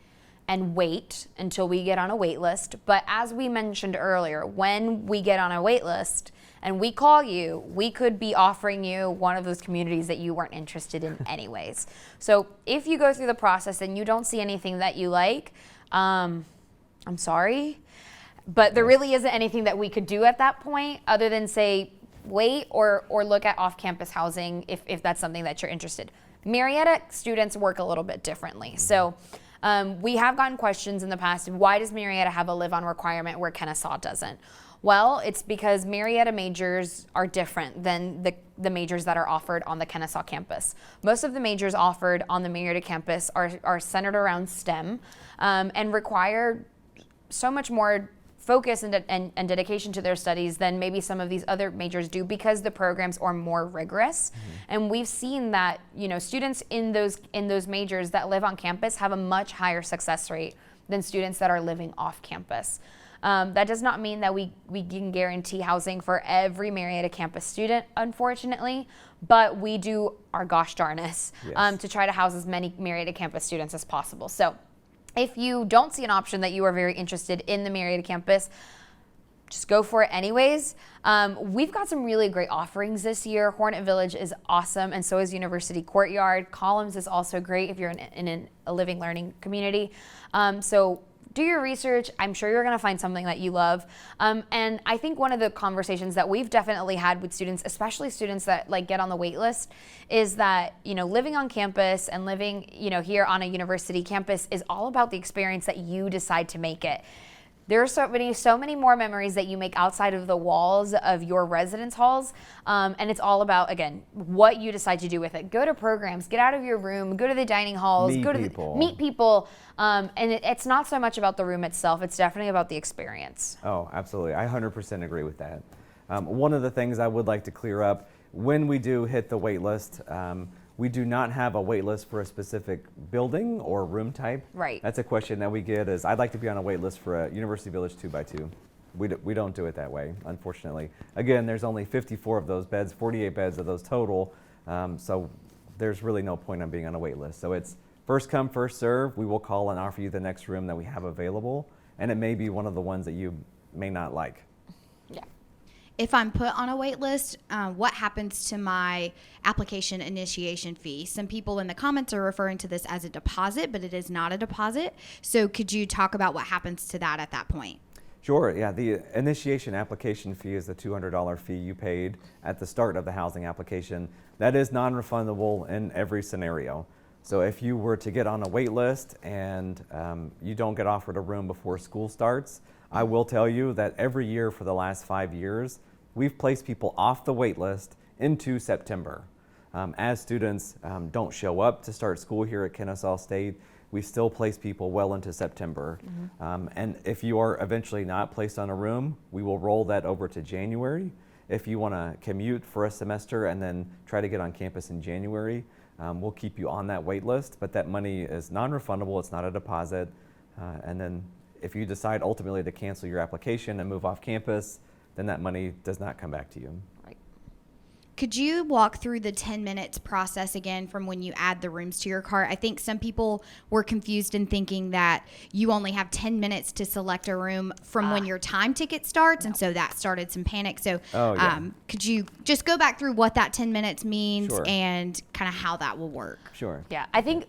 and wait until we get on a wait list. But as we mentioned earlier, when we get on a wait list and we call you, we could be offering you one of those communities that you weren't interested in anyways. So if you go through the process and you don't see anything that you like, I'm sorry, but there really isn't anything that we could do at that point other than say wait or look at off-campus housing if that's something that you're interested. Marietta students work a little bit differently. So we have gotten questions in the past, why does Marietta have a live-on requirement where Kennesaw doesn't? Well, it's because Marietta majors are different than the majors that are offered on the Kennesaw campus. Most of the majors offered on the Marietta campus are centered around STEM and require so much more focus and dedication to their studies than maybe some of these other majors do because the programs are more rigorous. And we've seen that, students in those majors that live on campus have a much higher success rate than students that are living off campus. That does not mean that we can guarantee housing for every Marietta campus student, unfortunately, but we do our gosh darnest Yes. to try to house as many Marietta campus students as possible. So if you don't see an option that you are very interested in the Marietta campus, just go for it anyways. We've got some really great offerings this year. Hornet Village is awesome, and so is University Courtyard. Columns is also great if you're in a living learning community. So do your research. I'm sure you're going to find something that you love. And I think one of the conversations that we've definitely had with students, especially students that get on the wait list, is that, living on campus and living, here on a university campus is all about the experience that you decide to make it. There are so many more memories that you make outside of the walls of your residence halls, and it's all about, again, what you decide to do with it. Go to programs, get out of your room, go to the dining halls, meet people, and it's not so much about the room itself, it's definitely about the experience. Oh, absolutely. I 100% agree with that. One of the things I would like to clear up, when we do hit the wait list, we do not have a wait list for a specific building or room type. Right. That's a question that we get is, I'd like to be on a wait list for a University Village 2x2. We don't do it that way, unfortunately. Again, there's only 54 of those beds, 48 beds of those total, so there's really no point on being on a wait list. So it's first come, first serve. We will call and offer you the next room that we have available, and it may be one of the ones that you may not like. Yeah. If I'm put on a wait list, what happens to my application initiation fee? Some people in the comments are referring to this as a deposit, but it is not a deposit. So could you talk about what happens to that at that point? Sure, yeah. The initiation application fee is the $200 fee you paid at the start of the housing application. That is non-refundable in every scenario. So if you were to get on a wait list and you don't get offered a room before school starts, I will tell you that every year for the last 5 years, we've placed people off the wait list into September. As students don't show up to start school here at Kennesaw State, we still place people well into September. And if you are eventually not placed on a room, we will roll that over to January. If you want to commute for a semester and then try to get on campus in January, we'll keep you on that wait list, but that money is non-refundable, it's not a deposit. And then if you decide ultimately to cancel your application and move off campus, then that money does not come back to you. Right. Could you walk through the 10 minutes process again from when you add the rooms to your cart? I think some people were confused in thinking that you only have 10 minutes to select a room from when your time ticket starts, and so that started some panic. So could you just go back through what that 10 minutes means and kind of how that will work? Sure. Yeah, I think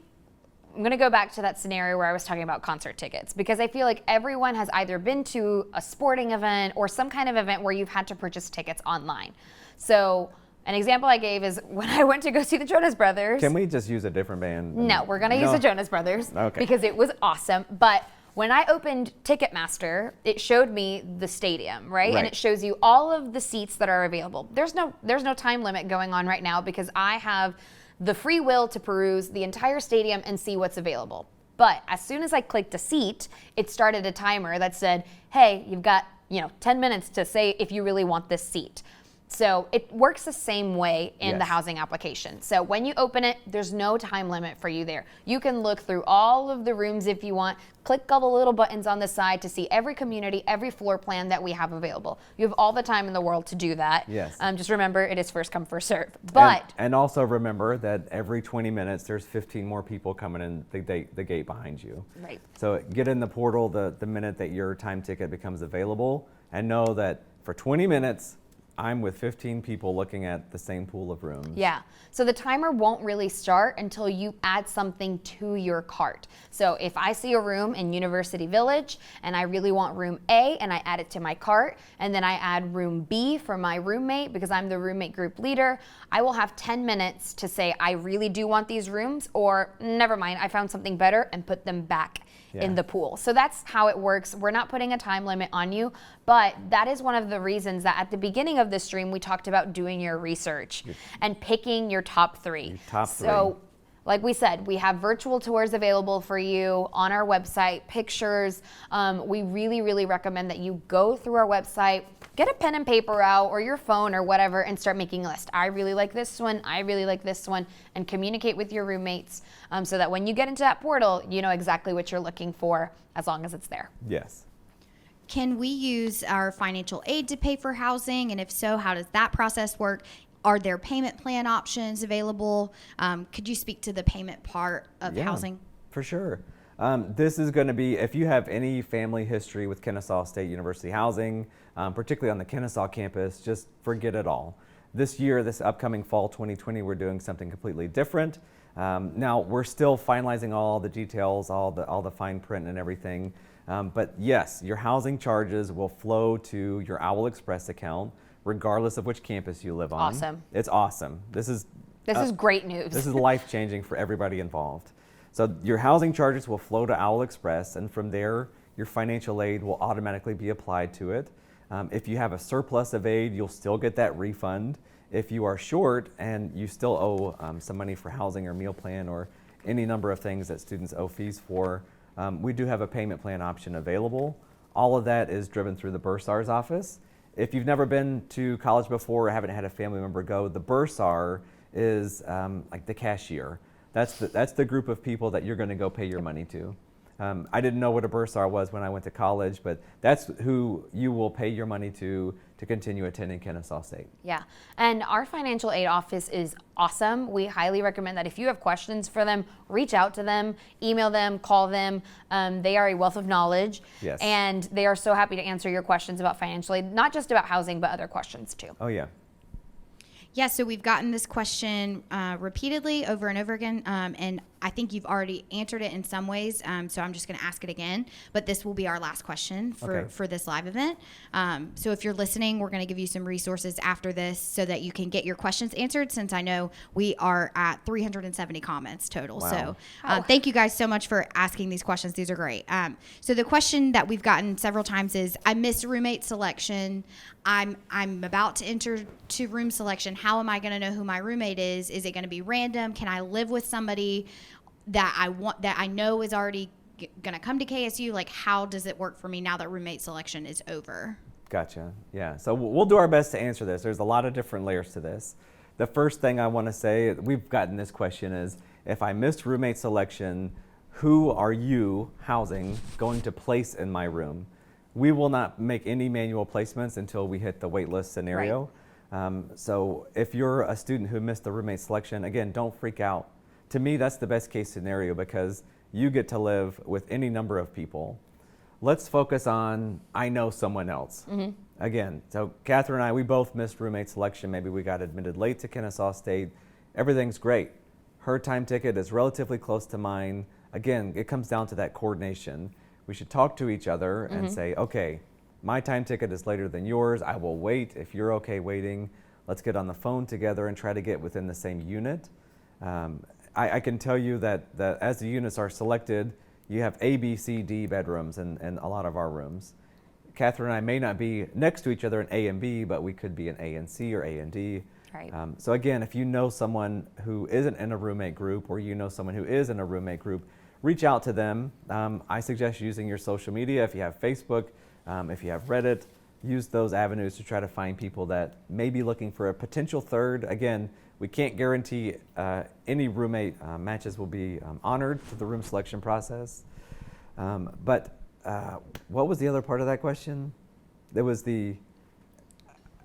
I'm going to go back to that scenario where I was talking about concert tickets, because I feel like everyone has either been to a sporting event or some kind of event where you've had to purchase tickets online. So an example I gave is when I went to go see the Jonas Brothers. Can we just use a different band? No, we're going to use the Jonas Brothers because it was awesome. But when I opened Ticketmaster, it showed me the stadium, right? And it shows you all of the seats that are available. There's no time limit going on right now because I have the free will to peruse the entire stadium and see what's available. But as soon as I clicked a seat, it started a timer that said, hey, you've got 10 minutes to say if you really want this seat. So it works the same way in the housing application. So when you open it, there's no time limit for you there. You can look through all of the rooms if you want, click all the little buttons on the side to see every community, every floor plan that we have available. You have all the time in the world to do that. Yes. Just remember, it is first come, first serve. But and also remember that every 20 minutes, there's 15 more people coming in the gate behind you. Right. So get in the portal the minute that your time ticket becomes available, and know that for 20 minutes, I'm with 15 people looking at the same pool of rooms. Yeah, so the timer won't really start until you add something to your cart. So if I see a room in University Village and I really want room A and I add it to my cart, and then I add room B for my roommate because I'm the roommate group leader, I will have 10 minutes to say I really do want these rooms, or never mind, I found something better, and put them back in the pool. So that's how it works. We're not putting a time limit on you, but that is one of the reasons that at the beginning of the stream we talked about doing your research and picking your top three. So like we said, we have virtual tours available for you on our website, pictures. We really, really recommend that you go through our website, get a pen and paper out or your phone or whatever and start making a list. I really like this one, I really like this one, and communicate with your roommates so that when you get into that portal, you know exactly what you're looking for as long as it's there. Yes. Can we use our financial aid to pay for housing? And if so, how does that process work? Are there payment plan options available? Could you speak to the payment part of housing? For sure. This is going to be, if you have any family history with Kennesaw State University housing, particularly on the Kennesaw campus, just forget it all. This year, this upcoming fall 2020, we're doing something completely different. Now, we're still finalizing all the details, all the fine print and everything. But yes, your housing charges will flow to your Owl Express account, regardless of which campus you live on. Awesome. It's awesome. This is great news. This is life-changing for everybody involved. So your housing charges will flow to Owl Express, and from there, your financial aid will automatically be applied to it. If you have a surplus of aid, you'll still get that refund. If you are short and you still owe some money for housing or meal plan or any number of things that students owe fees for, we do have a payment plan option available. All of that is driven through the Bursar's office. If you've never been to college before or haven't had a family member go, the Bursar is like the cashier. That's the group of people that you're going to go pay your money to. I didn't know what a Bursar was when I went to college, but that's who you will pay your money to continue attending Kennesaw State. Yeah, and our financial aid office is awesome. We highly recommend that if you have questions for them, reach out to them, email them, call them. They are a wealth of knowledge, and they are so happy to answer your questions about financial aid, not just about housing, but other questions too. Oh yeah. Yeah, so we've gotten this question repeatedly over and over again, and I think you've already answered it in some ways, so I'm just going to ask it again. But this will be our last question for this live event. So if you're listening, we're going to give you some resources after this so that you can get your questions answered, since I know we are at 370 comments total. Wow. So thank you guys so much for asking these questions. These are great. So the question that we've gotten several times is, I missed roommate selection. I'm about to enter to room selection. How am I going to know who my roommate is? Is it going to be random? Can I live with somebody that I know is already going to come to KSU? Like, how does it work for me now that roommate selection is over? Gotcha. Yeah. So we'll do our best to answer this. There's a lot of different layers to this. The first thing I want to say, we've gotten this question, is if I missed roommate selection, who are you, housing, going to place in my room? We will not make any manual placements until we hit the wait list scenario. So if you're a student who missed the roommate selection, again, don't freak out. To me, that's the best case scenario because you get to live with any number of people. Let's focus on, I know someone else. Again, so Catherine and I, we both missed roommate selection. Maybe we got admitted late to Kennesaw State. Everything's great. Her time ticket is relatively close to mine. Again, it comes down to that coordination. We should talk to each other and say, okay, my time ticket is later than yours. I will wait if you're okay waiting. Let's get on the phone together and try to get within the same unit. I can tell you that as the units are selected, you have A, B, C, D bedrooms in a lot of our rooms. Catherine and I may not be next to each other in A and B, but we could be in A and C or A and D. Right. So again, if you know someone who isn't in a roommate group or you know someone who is in a roommate group, reach out to them. I suggest using your social media. If you have Facebook, if you have Reddit, use those avenues to try to find people that may be looking for a potential third. Again, we can't guarantee any roommate matches will be honored through the room selection process. But what was the other part of that question? There was the,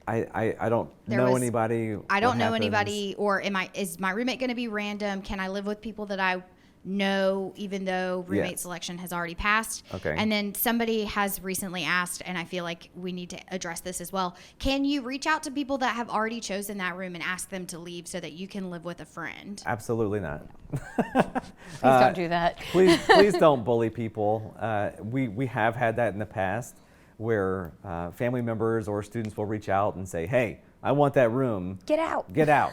I don't know anybody. I don't know anybody, or is my roommate going to be random? Can I live with people that I know, even though roommate selection has already passed? Okay. And then somebody has recently asked, and I feel like we need to address this as well. Can you reach out to people that have already chosen that room and ask them to leave so that you can live with a friend? Absolutely not. Please don't do that. please don't bully people. We have had that in the past where family members or students will reach out and say, hey, I want that room. Get out. Get out.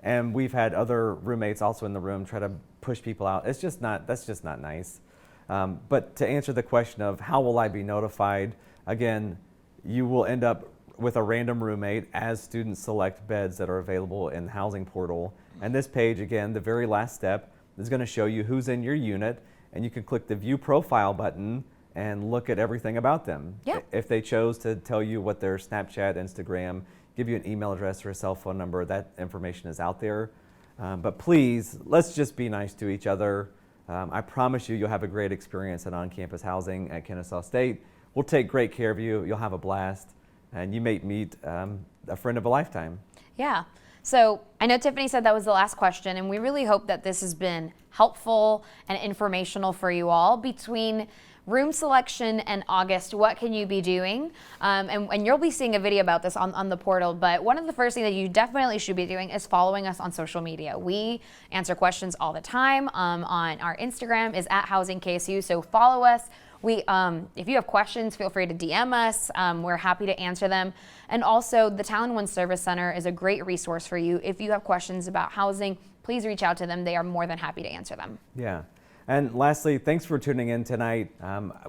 And we've had other roommates also in the room try to push people out. That's just not nice. But to answer the question of how will I be notified, again, you will end up with a random roommate as students select beds that are available in the housing portal. And this page, again, the very last step is going to show you who's in your unit, and you can click the View Profile button and look at everything about them. Yeah. If they chose to tell you what their Snapchat, Instagram, give you an email address or a cell phone number, that information is out there. But please, let's just be nice to each other. I promise you'll have a great experience at on-campus housing at Kennesaw State. We'll take great care of you. You'll have a blast, and you may meet a friend of a lifetime. Yeah. So I know Tiffany said that was the last question, and we really hope that this has been helpful and informational for you all. Between room selection and August, what can you be doing? And you'll be seeing a video about this on the portal, but one of the first things that you definitely should be doing is following us on social media. We answer questions all the time. On our Instagram is @HousingKSU, so follow us. If you have questions, feel free to DM us. We're happy to answer them. And also, the Talon One Service Center is a great resource for you. If you have questions about housing, please reach out to them. They are more than happy to answer them. Yeah. And lastly, thanks for tuning in tonight.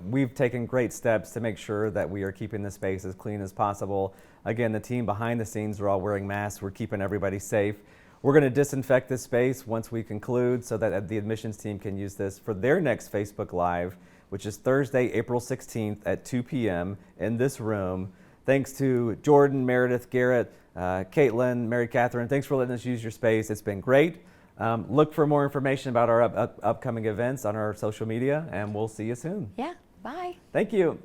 We've taken great steps to make sure that we are keeping the space as clean as possible. Again, the team behind the scenes are all wearing masks. We're keeping everybody safe. We're going to disinfect this space once we conclude so that the admissions team can use this for their next Facebook Live, which is Thursday, April 16th at 2 p.m. in this room. Thanks to Jordan, Meredith, Garrett, Caitlin, Mary Catherine. Thanks for letting us use your space. It's been great. Look for more information about our upcoming events on our social media, and we'll see you soon. Yeah, bye. Thank you.